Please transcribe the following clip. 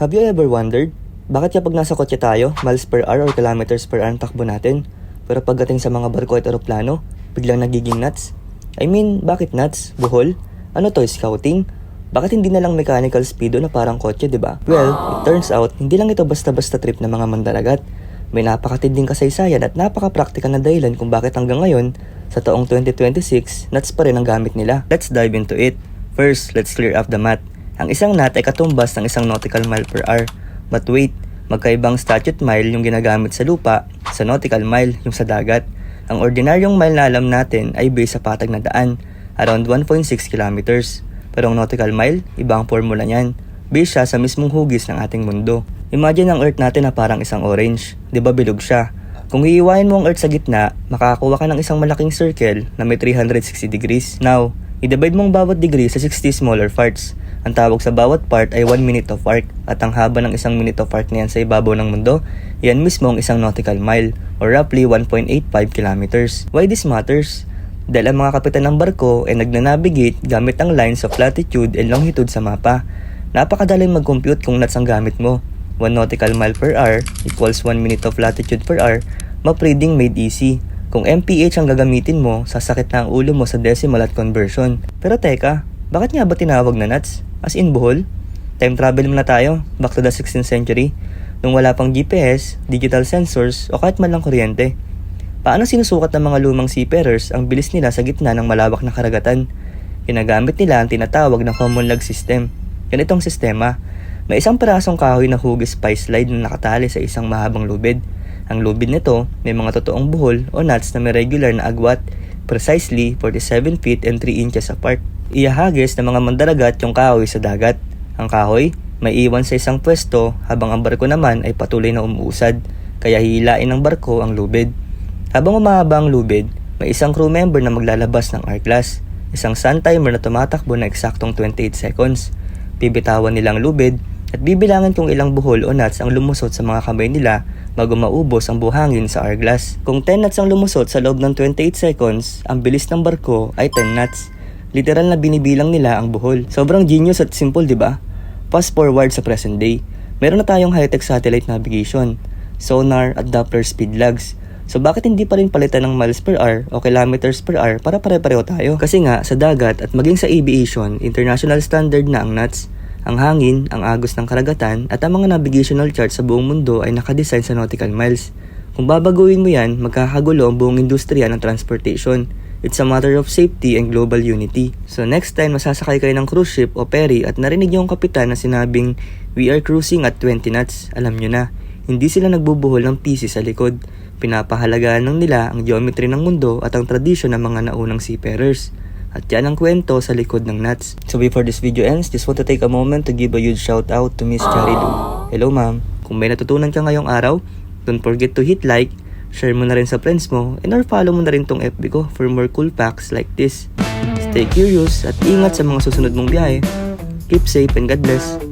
Have you ever wondered, bakit kapag nasa kotse tayo, miles per hour or kilometers per hour ang takbo natin, pero pagdating sa mga barko at eroplano, biglang nagiging nuts? I mean, bakit nuts? Buhol? Ano to, scouting? Bakit hindi na lang mechanical speedo na parang kotse, diba? Well, it turns out, hindi lang ito basta-basta trip ng mga mandaragat. May napakatinding kasaysayan at napaka-practical na dahilan kung bakit hanggang ngayon, sa taong 2026, nuts pa rin ang gamit nila. Let's dive into it. First, let's clear up the math. Ang isang knot ay katumbas ng isang nautical mile per hour. But wait, magkaibang statute mile yung ginagamit sa lupa, sa nautical mile yung sa dagat. Ang ordinaryong mile na alam natin ay based sa patag na daan, around 1.6 kilometers. Pero ang nautical mile, iba ang formula niyan. Based siya sa mismong hugis ng ating mundo. Imagine ang Earth natin na parang isang orange. Di ba bilog siya? Kung hihiwain mo ang Earth sa gitna, makakakuha ka ng isang malaking circle na may 360 degrees. Now, i-divide mong bawat degree sa 60 smaller parts. Ang tawag sa bawat part ay 1 minute of arc at ang haba ng isang minute of arc na yan sa ibabaw ng mundo, yan mismo ang isang nautical mile or roughly 1.85 kilometers. Why this matters? Dahil ang mga kapitan ng barko ay nagnanavigate gamit ang lines of latitude and longitude sa mapa. Napakadaling mag-compute kung nuts ang gamit mo. 1 nautical mile per hour equals 1 minute of latitude per hour, ma-reading made easy. Kung MPH ang gagamitin mo, sasakit na ang ulo mo sa decimal at conversion. Pero teka, bakit nga ba tinawag na nuts? As in buhol? Time travel muna tayo, back to the 16th century, nung wala pang GPS, digital sensors, o kahit man lang kuryente. Paano sinusukat ng mga lumang seafarers ang bilis nila sa gitna ng malawak na karagatan? Ginagamit nila ang tinatawag na common log system. Ganitong sistema, may isang perasong kahoy na hugis spice slide na nakatali sa isang mahabang lubid. Ang lubid nito may mga totoong buhol o nuts na may regular na agwat, precisely 47 feet and 3 inches apart. Iahagis ng mga mandaragat yung kahoy sa dagat. Ang kahoy may iwan sa isang pwesto habang ang barko naman ay patuloy na umuusad, kaya hihilain ng barko ang lubid. Habang umahaba ang lubid, may isang crew member na maglalabas ng hourglass, isang sun timer na tumatakbo na eksaktong 28 seconds. Bibitawan nilang lubid at bibilangin kung ilang buhol o nuts ang lumusot sa mga kamay nila bago maubos ang buhangin sa hourglass. Kung 10 nuts ang lumusot sa loob ng 28 seconds, ang bilis ng barko ay 10 nuts. Literal na binibilang nila ang buhol. Sobrang genius at simple, di ba? Fast forward sa present day. Meron na tayong high-tech satellite navigation, sonar at Doppler speed logs. So bakit hindi pa rin palitan ng miles per hour o kilometers per hour para pare-pareho tayo? Kasi nga sa dagat at maging sa aviation, international standard na ang nuts. Ang hangin, ang agos ng karagatan at ang mga navigational charts sa buong mundo ay nakadesign sa nautical miles. Kung babaguhin mo yan, magkakagulo ang buong industriya ng transportation. It's a matter of safety and global unity. So next time masasakay kayo ng cruise ship o ferry at narinig yung kapitan na sinabing, "We are cruising at 20 knots," alam nyo na, hindi sila nagbubuhol ng PC sa likod. Pinapahalagaan lang nila ang geometry ng mundo at ang tradisyon ng mga naunang seafarers. At yan ang kwento sa likod ng nuts. So before this video ends, just want to take a moment to give a huge shout out to Miss Charilu. Hello ma'am, kung may natutunan ka ngayong araw, don't forget to hit like, share mo na rin sa friends mo, and or follow mo na rin tong FB ko for more cool facts like this. Stay curious at ingat sa mga susunod mong biyahe. Keep safe and God bless.